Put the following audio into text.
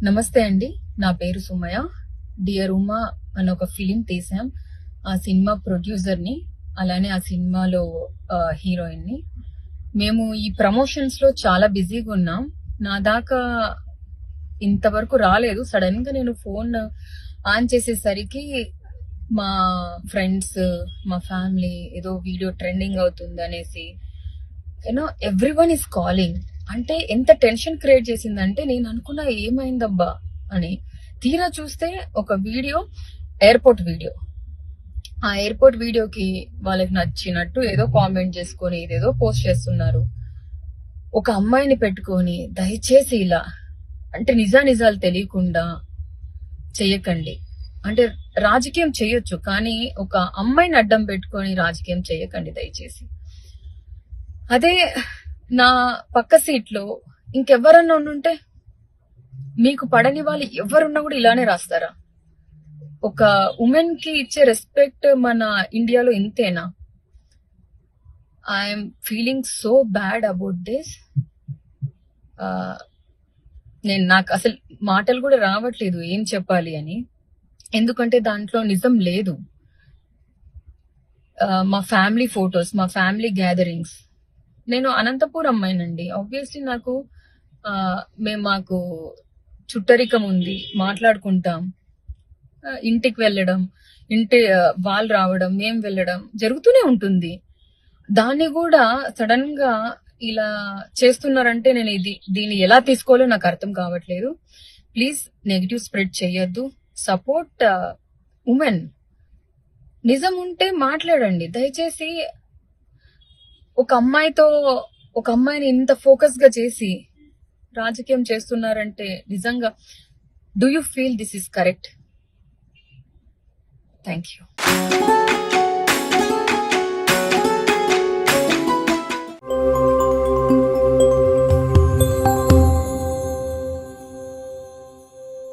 నమస్తే అండి. నా పేరు సుమయ. డియర్ ఉమా అని ఒక ఫిలిం తీసాం. ఆ సినిమా ప్రొడ్యూసర్ని, అలానే ఆ సినిమాలో హీరోయిన్ని. మేము ఈ ప్రమోషన్స్ లో చాలా బిజీగా ఉన్నాం. నా దాకా ఇంతవరకు రాలేదు. సడన్ గా నేను ఫోన్ ఆన్ చేసేసరికి మా ఫ్రెండ్స్, మా ఫ్యామిలీ ఏదో వీడియో ట్రెండింగ్ అవుతుంది అనేసి ఎవ్రీవన్ ఈస్ కాలింగ్. అంటే ఎంత టెన్షన్ క్రియేట్ చేసిందంటే నేను అనుకున్నా ఏమైందబ్బా అని. తీరా చూస్తే ఒక వీడియో, ఎయిర్పోర్ట్ వీడియో. ఆ ఎయిర్పోర్ట్ వీడియోకి వాళ్ళకి నచ్చినట్టు ఏదో కామెంట్ చేసుకొని ఇదేదో పోస్ట్ చేస్తున్నారు. ఒక అమ్మాయిని పెట్టుకొని దయచేసి ఇలా అంటే నిజాలు తెలియకుండా చెయ్యకండి. అంటే రాజకీయం చేయొచ్చు, కానీ ఒక అమ్మాయిని అడ్డం పెట్టుకొని రాజకీయం చేయకండి దయచేసి. అదే నా పక్క సీట్ లో ఇంకెవరన్నా ఉండుంటే, మీకు పడని వాళ్ళు ఎవరున్నా కూడా ఇలానే రాస్తారా? ఒక ఉమెన్ కి ఇచ్చే రెస్పెక్ట్ మన ఇండియాలో ఇంతేనా? I'm feeling so bad about this. నాకు అసలు మాటలు కూడా రావట్లేదు ఏం చెప్పాలి అని. ఎందుకంటే దాంట్లో నిజం లేదు. మా ఫ్యామిలీ ఫొటోస్, మా ఫ్యామిలీ గ్యాదరింగ్స్. నేను అనంతపూర్ అమ్మాయినండి. ఆబ్వియస్లీ మాకు చుట్టరికం ఉంది, మాట్లాడుకుంటాం. ఇంటికి వెళ్ళడం, వాళ్ళు రావడం, మేము వెళ్ళడం జరుగుతూనే ఉంటుంది. దాన్ని కూడా సడన్ గా ఇలా చేస్తున్నారంటే నేను దీన్ని ఎలా తీసుకోవాలో నాకు అర్థం కావట్లేదు. ప్లీజ్ నెగిటివ్ స్ప్రెడ్ చేయొద్దు. Support women. నిజం ఉంటే మాట్లాడండి దయచేసి. ఒక అమ్మాయిని ఇంత ఫోకస్ గా చేసి రాజకీయం చేస్తున్నారంటే నిజంగా do you feel this is correct? Thank you.